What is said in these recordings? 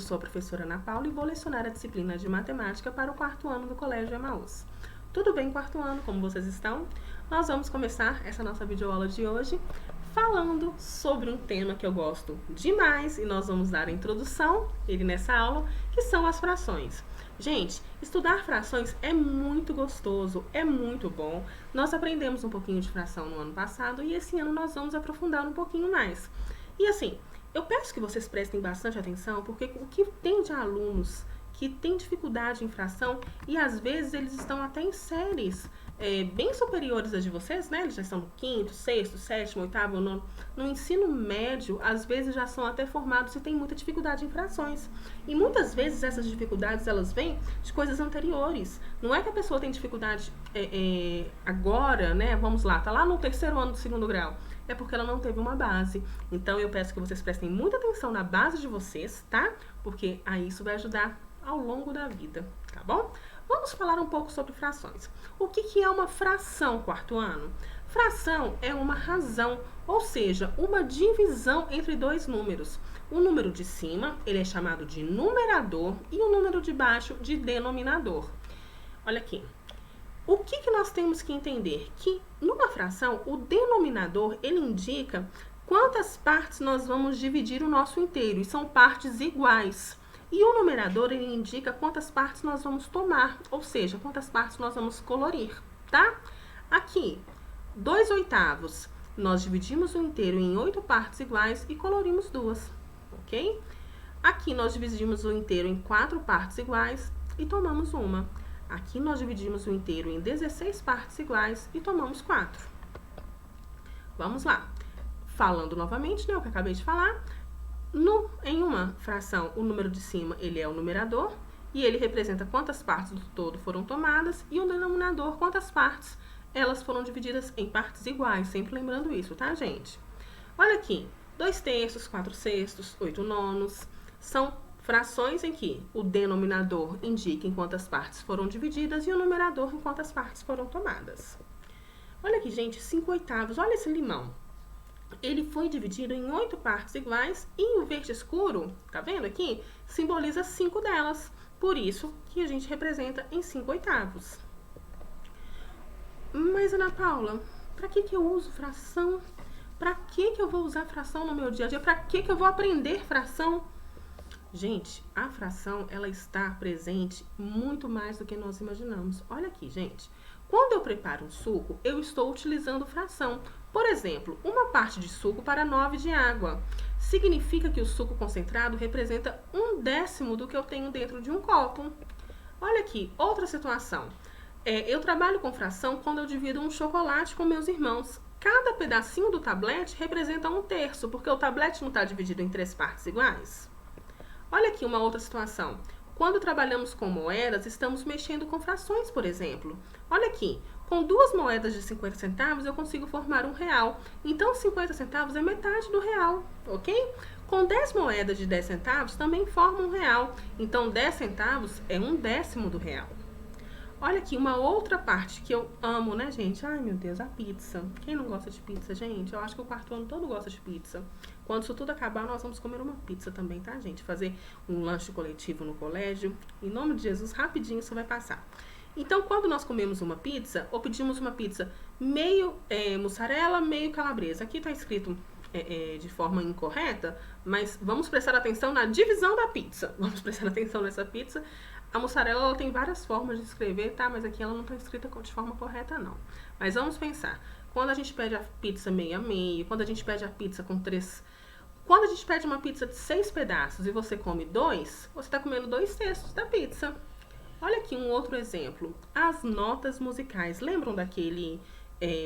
sou a professora Ana Paula e vou lecionar a disciplina de matemática para o 4º ano do Colégio Emaús. Tudo bem, 4º ano? Como vocês estão? Nós vamos começar essa nossa videoaula de hoje falando sobre um tema que eu gosto demais e nós vamos dar a introdução ele nessa aula, que são as frações. Gente, estudar frações é muito gostoso, é muito bom. Nós aprendemos um pouquinho de fração no ano passado e esse ano nós vamos aprofundar um pouquinho mais. E assim, eu peço que vocês prestem bastante atenção, porque o que tem de alunos que têm dificuldade em fração e às vezes eles estão até em séries bem superiores às de vocês, né? Eles já estão no 5º, 6º, 7º, 8º, 9º. No ensino médio, às vezes já são até formados e têm muita dificuldade em frações. E muitas vezes essas dificuldades, elas vêm de coisas anteriores. Não é que a pessoa tem dificuldade agora, né? Vamos lá, tá lá no 3º ano do 2º grau. É porque ela não teve uma base. Então, eu peço que vocês prestem muita atenção na base de vocês, tá? Porque aí isso vai ajudar ao longo da vida, tá bom? Vamos falar um pouco sobre frações. O que é uma fração, 4º ano? Fração é uma razão, ou seja, uma divisão entre dois números. O número de cima, ele é chamado de numerador e o número de baixo de denominador. Olha aqui. O que nós temos que entender? Que numa fração, o denominador, ele indica quantas partes nós vamos dividir o nosso inteiro, e são partes iguais. E o numerador, ele indica quantas partes nós vamos tomar, ou seja, quantas partes nós vamos colorir, tá? Aqui, 2/8, nós dividimos o inteiro em 8 partes iguais e colorimos 2, ok? Aqui, nós dividimos o inteiro em 4 partes iguais e tomamos uma. Aqui, nós dividimos o inteiro em 16 partes iguais e tomamos 4. Vamos lá. Falando novamente, né, o que eu acabei de falar. Em uma fração, o número de cima, ele é o numerador, e ele representa quantas partes do todo foram tomadas, e o denominador, quantas partes elas foram divididas em partes iguais, sempre lembrando isso, tá, gente? Olha aqui, 2/3, 4/6, 8/9, são frações em que o denominador indica em quantas partes foram divididas e o numerador em quantas partes foram tomadas. Olha aqui, gente, 5/8, olha esse limão. Ele foi dividido em 8 partes iguais e o verde escuro, tá vendo aqui? Simboliza 5 delas. Por isso que a gente representa em 5/8. Mas, Ana Paula, para que eu uso fração? Para que eu vou usar fração no meu dia a dia? Para que eu vou aprender fração? Gente, a fração, ela está presente muito mais do que nós imaginamos. Olha aqui, gente. Quando eu preparo um suco, eu estou utilizando fração. Por exemplo, uma parte de suco para 9 de água. Significa que o suco concentrado representa 1/10 do que eu tenho dentro de um copo. Olha aqui, outra situação. Eu trabalho com fração quando eu divido um chocolate com meus irmãos. Cada pedacinho do tablete representa 1/3, porque o tablete não está dividido em 3 partes iguais. Olha aqui uma outra situação. Quando trabalhamos com moedas, estamos mexendo com frações, por exemplo. Olha aqui, com 2 moedas de 50 centavos, eu consigo formar R$1. Então, 50 centavos é metade do real, ok? Com 10 moedas de 10 centavos, também forma R$1. Então, 10 centavos é 1/10 do real. Olha aqui, uma outra parte que eu amo, né, gente? Ai, meu Deus, a pizza. Quem não gosta de pizza, gente? Eu acho que o 4º ano todo gosta de pizza. Quando isso tudo acabar, nós vamos comer uma pizza também, tá, gente? Fazer um lanche coletivo no colégio. Em nome de Jesus, rapidinho isso vai passar. Então, quando nós comemos uma pizza, ou pedimos uma pizza meio mussarela, meio calabresa. Aqui tá escrito de forma incorreta, mas vamos prestar atenção na divisão da pizza. Vamos prestar atenção nessa pizza. A mussarela, ela tem várias formas de escrever, tá? Mas aqui ela não tá escrita de forma correta, não. Mas vamos pensar. Quando a gente pede a pizza meio a meio, quando a gente pede a pizza com 3... Quando a gente pede uma pizza de 6 pedaços e você come 2, você tá comendo 2/3 da pizza. Olha aqui um outro exemplo. As notas musicais. Lembram daquele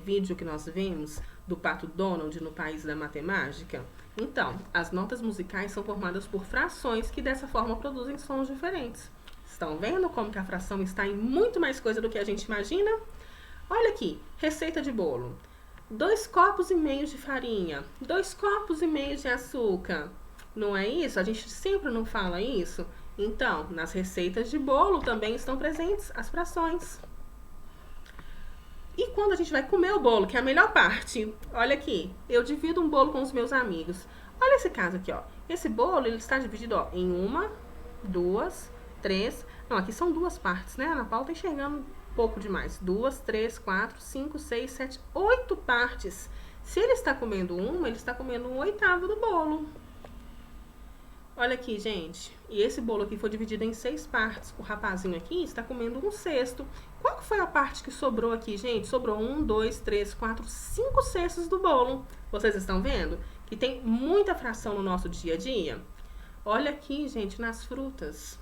vídeo que nós vimos do Pato Donald no País da Matemática? Então, as notas musicais são formadas por frações que dessa forma produzem sons diferentes. Estão vendo como que a fração está em muito mais coisa do que a gente imagina? Olha aqui, receita de bolo. 2,5 copos de farinha, 2,5 copos de açúcar. Não é isso? A gente sempre não fala isso? Então, nas receitas de bolo também estão presentes as frações. E quando a gente vai comer o bolo, que é a melhor parte, olha aqui, eu divido um bolo com os meus amigos. Olha esse caso aqui, ó. Esse bolo, ele está dividido, ó, em 1, 2, 3... Não, aqui são 2 partes, né? A Ana Paula tá enxergando pouco demais. 2, 3, 4, 5, 6, 7, 8 partes. Se ele está comendo uma, ele está comendo 1/8 do bolo. Olha aqui, gente. E esse bolo aqui foi dividido em 6 partes. O rapazinho aqui está comendo 1/6. Qual que foi a parte que sobrou aqui, gente? Sobrou 1, 2, 3, 4, 5/6 do bolo. Vocês estão vendo? Que tem muita fração no nosso dia a dia. Olha aqui, gente, nas frutas.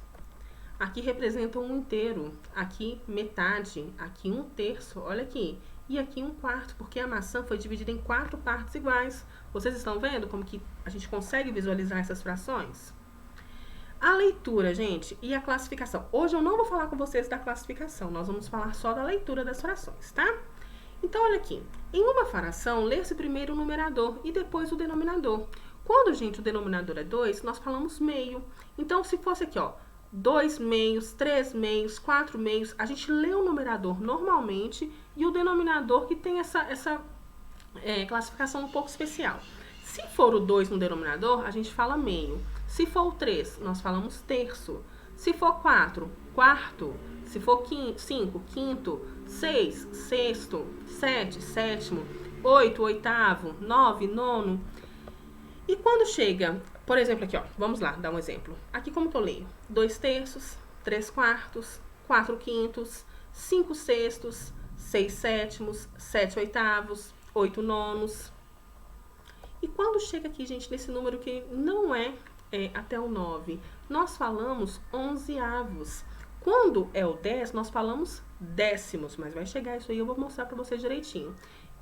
Aqui representa 1/2, aqui metade, aqui 1/3, olha aqui. E aqui 1/4, porque a maçã foi dividida em 4 partes iguais. Vocês estão vendo como que a gente consegue visualizar essas frações? A leitura, gente, e a classificação. Hoje eu não vou falar com vocês da classificação, nós vamos falar só da leitura das frações, tá? Então, olha aqui. Em uma fração, lê-se primeiro o numerador e depois o denominador. Quando, gente, o denominador é 2, nós falamos meio. Então, se fosse aqui, ó, 2 meios, 3 meios, 4 meios, a gente lê o numerador normalmente e o denominador que tem essa classificação um pouco especial. Se for o 2 no denominador, a gente fala meio. Se for o 3, nós falamos terço. Se for 4, quarto. Se for 5, quinto. 6, sexto. 7, sétimo. 8, oitavo. 9, nono. E quando chega, por exemplo, aqui, ó, vamos lá, dar um exemplo. Aqui como que eu leio? 2 terços, 3 quartos, 4 quintos, 5 sextos, 6 sétimos, 7 oitavos, 8 nonos. E quando chega aqui, gente, nesse número que não é até o 9, nós falamos 11avos. Quando é o 10, nós falamos décimos, mas vai chegar isso aí, eu vou mostrar pra vocês direitinho.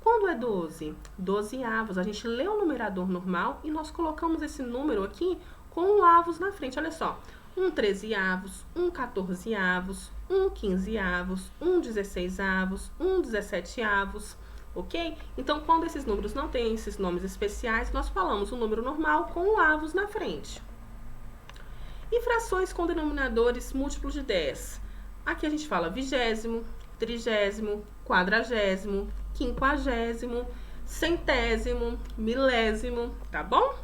Quando é 12, 12avos, a gente lê o numerador normal e nós colocamos esse número aqui com o avos na frente. Olha só, 13avos, 14avos, 15avos, 16avos, 17avos, ok? Então, quando esses números não têm esses nomes especiais, nós falamos o número normal com o avos na frente. E frações com denominadores múltiplos de 10. Aqui a gente fala 20º, 30º, 40º, 50º, 100º, milésimo, tá bom?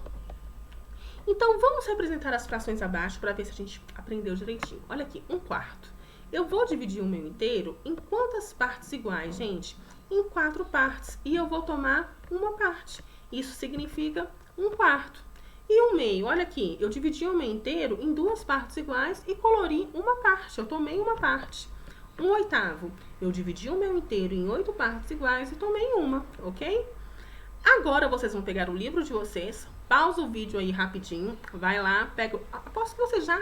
Então, vamos representar as frações abaixo para ver se a gente aprendeu direitinho. Olha aqui, 1/4. Eu vou dividir o meu inteiro em quantas partes iguais, gente? Em 4 partes. E eu vou tomar uma parte. Isso significa 1/4. E o meio, olha aqui, eu dividi o meu inteiro em 2 partes iguais e colori uma parte. Eu tomei uma parte. 1/8. Eu dividi o meu inteiro em 8 partes iguais e tomei uma, ok? Agora vocês vão pegar o livro de vocês, pausa o vídeo aí rapidinho, vai lá, pega... Aposto que vocês já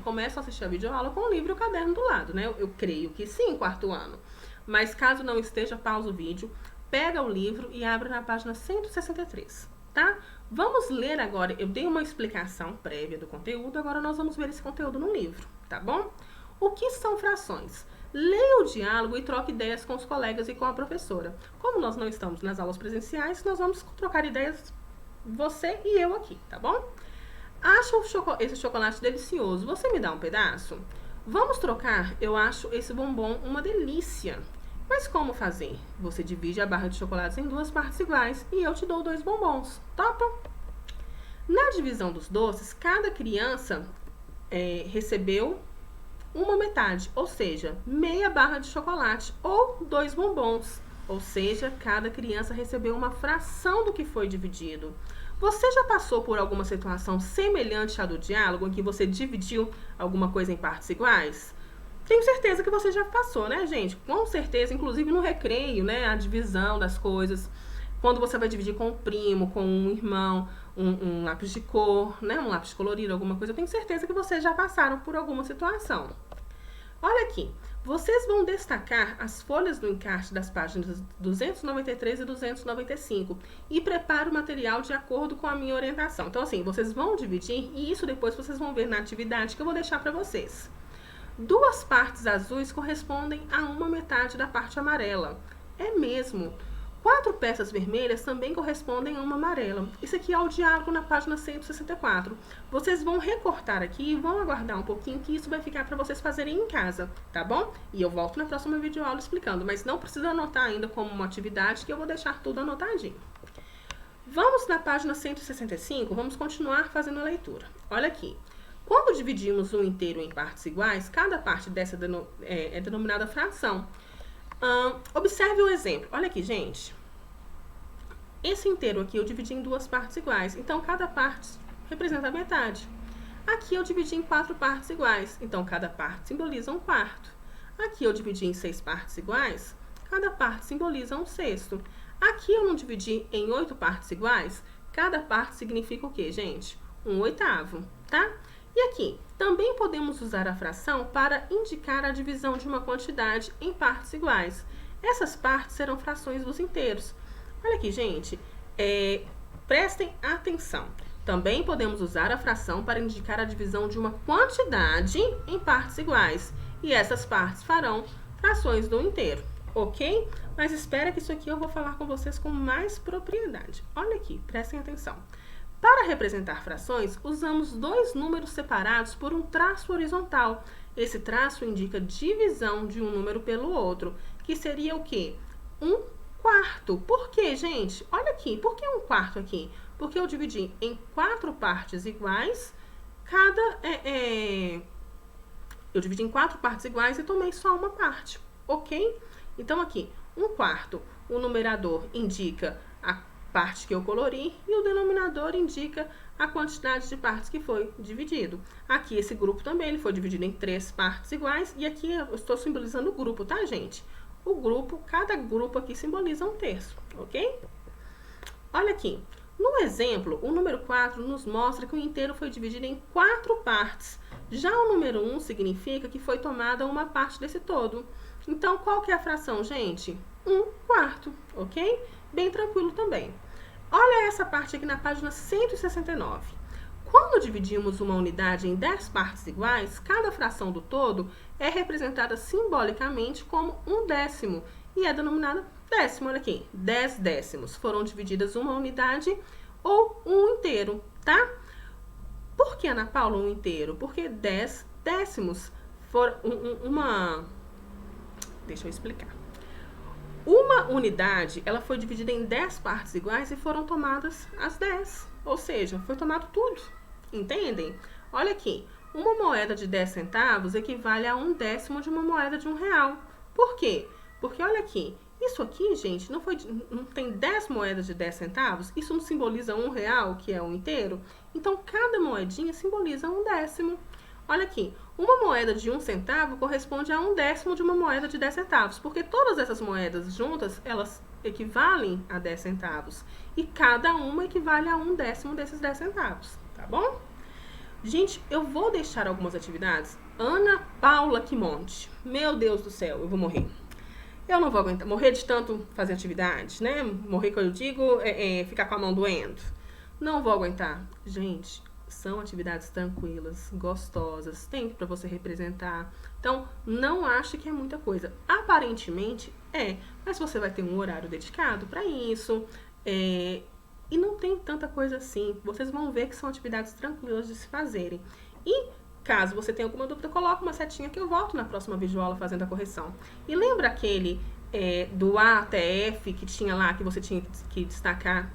começam a assistir a videoaula com o livro e o caderno do lado, né? Eu creio que sim, 4º ano. Mas caso não esteja, pausa o vídeo, pega o livro e abre na página 163, tá? Vamos ler agora, eu dei uma explicação prévia do conteúdo, agora nós vamos ver esse conteúdo no livro, tá bom? O que são frações? Leia o diálogo e troque ideias com os colegas e com a professora. Como nós não estamos nas aulas presenciais, nós vamos trocar ideias, você e eu aqui, tá bom? Acho esse chocolate delicioso, você me dá um pedaço? Vamos trocar? Eu acho esse bombom uma delícia. Mas como fazer? Você divide a barra de chocolates em 2 partes iguais e eu te dou 2 bombons, topa? Na divisão dos doces, cada criança recebeu uma metade, ou seja, meia barra de chocolate ou 2 bombons, ou seja, cada criança recebeu uma fração do que foi dividido. Você já passou por alguma situação semelhante à do diálogo, em que você dividiu alguma coisa em partes iguais? Tenho certeza que você já passou, né, gente? Com certeza, inclusive no recreio, né, a divisão das coisas. Quando você vai dividir com um primo, com um irmão, um lápis de cor, né, um lápis colorido, alguma coisa, eu tenho certeza que vocês já passaram por alguma situação. Olha aqui, vocês vão destacar as folhas do encarte das páginas 293 e 295 e prepare o material de acordo com a minha orientação. Então, assim, vocês vão dividir e isso depois vocês vão ver na atividade que eu vou deixar para vocês. 2 partes azuis correspondem a uma metade da parte amarela. É mesmo. 4 peças vermelhas também correspondem a uma amarela. Isso aqui é o diálogo na página 164. Vocês vão recortar aqui e vão aguardar um pouquinho que isso vai ficar para vocês fazerem em casa, tá bom? E eu volto na próxima videoaula explicando, mas não precisa anotar ainda como uma atividade que eu vou deixar tudo anotadinho. Vamos na página 165, vamos continuar fazendo a leitura. Olha aqui. Quando dividimos um inteiro em partes iguais, cada parte dessa é denominada fração. Observe o exemplo. Olha aqui, gente. Esse inteiro aqui eu dividi em duas partes iguais, então cada parte representa a metade. Aqui eu dividi em 4 partes iguais, então cada parte simboliza um quarto. Aqui eu dividi em 6 partes iguais, cada parte simboliza um sexto. Aqui eu não dividi em 8 partes iguais, cada parte significa o quê, gente? Um oitavo, tá? E aqui, também podemos usar a fração para indicar a divisão de uma quantidade em partes iguais. Essas partes serão frações dos inteiros. Olha aqui, gente, prestem atenção. Também podemos usar a fração para indicar a divisão de uma quantidade em partes iguais. E essas partes farão frações do inteiro, ok? Mas espera que isso aqui eu vou falar com vocês com mais propriedade. Olha aqui, prestem atenção. Para representar frações, usamos 2 números separados por um traço horizontal. Esse traço indica divisão de um número pelo outro, que seria o quê? Um quarto. Por quê, gente? Olha aqui, por que um quarto aqui? Porque eu dividi em 4 partes iguais, eu dividi em 4 partes iguais e tomei só uma parte, ok? Então aqui, um quarto, o numerador indica a parte que eu colori e o denominador indica a quantidade de partes que foi dividido. Aqui esse grupo também ele foi dividido em 3 partes iguais e aqui eu estou simbolizando o grupo, tá, gente? O grupo, cada grupo aqui simboliza um terço, ok? Olha aqui, no exemplo, o número 4 nos mostra que o inteiro foi dividido em 4 partes. Já o número 1 significa que foi tomada uma parte desse todo. Então, qual que é a fração, gente? 1 quarto, ok? Bem tranquilo também. Olha essa parte aqui na página 169. Quando dividimos uma unidade em 10 partes iguais, cada fração do todo é representada simbolicamente como um décimo e é denominada décimo. Olha aqui, 10 décimos. Foram divididas uma unidade ou um inteiro, tá? Por que, Ana Paula, um inteiro? Porque 10 décimos foram Deixa eu explicar. Uma unidade, ela foi dividida em 10 partes iguais e foram tomadas as 10. Ou seja, foi tomado tudo. Entendem? Olha aqui, uma moeda de 10 centavos equivale a 1/10 de uma moeda de R$1. Por quê? Porque olha aqui, isso aqui, gente, não tem 10 moedas de 10 centavos? Isso não simboliza R$1, que é um inteiro? Então, cada moedinha simboliza 1/10. Olha aqui, uma moeda de 1 centavo corresponde a 1/10 de uma moeda de 10 centavos, porque todas essas moedas juntas, elas equivalem a 10 centavos. E cada uma equivale a 1/10 desses 10 centavos, tá bom? Gente, eu vou deixar algumas atividades. Ana Paula Quimonte, meu Deus do céu, eu vou morrer. Eu não vou aguentar, morrer de tanto fazer atividades, né? Morrer, que eu digo, ficar com a mão doendo. Não vou aguentar. Gente, são atividades tranquilas, gostosas, tem para você representar. Então, não ache que é muita coisa. Aparentemente mas você vai ter um horário dedicado para isso. E não tem tanta coisa assim. Vocês vão ver que são atividades tranquilas de se fazerem. E caso você tenha alguma dúvida, coloca uma setinha que eu volto na próxima videoaula fazendo a correção. E lembra aquele do A até F que tinha lá, que você tinha que destacar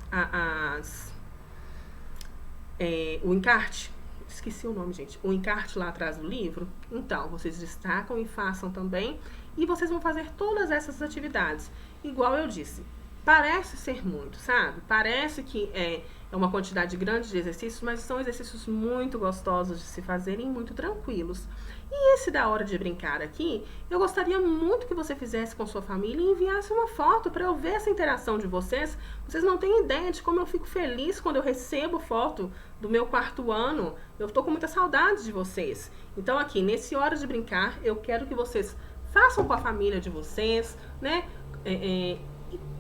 o encarte? Esqueci o nome, gente. O encarte lá atrás do livro. Então, vocês destacam e façam também. E vocês vão fazer todas essas atividades. Igual eu disse, parece ser muito, sabe? Parece que é uma quantidade grande de exercícios, mas são exercícios muito gostosos de se fazerem e muito tranquilos. E esse da hora de brincar aqui, eu gostaria muito que você fizesse com sua família e enviasse uma foto para eu ver essa interação de vocês. Vocês não têm ideia de como eu fico feliz quando eu recebo foto do meu 4º ano. Eu tô com muita saudade de vocês. Então aqui, nesse Hora de Brincar, eu quero que vocês façam com a família de vocês, né?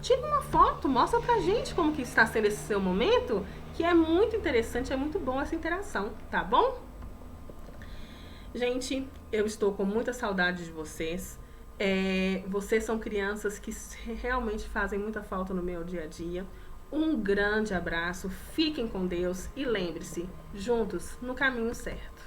Tira uma foto, mostra pra gente como que está sendo esse seu momento, que é muito interessante, é muito bom essa interação, tá bom? Gente, eu estou com muita saudade de vocês. Vocês são crianças que realmente fazem muita falta no meu dia a dia. Um grande abraço, fiquem com Deus e lembre-se, juntos no caminho certo.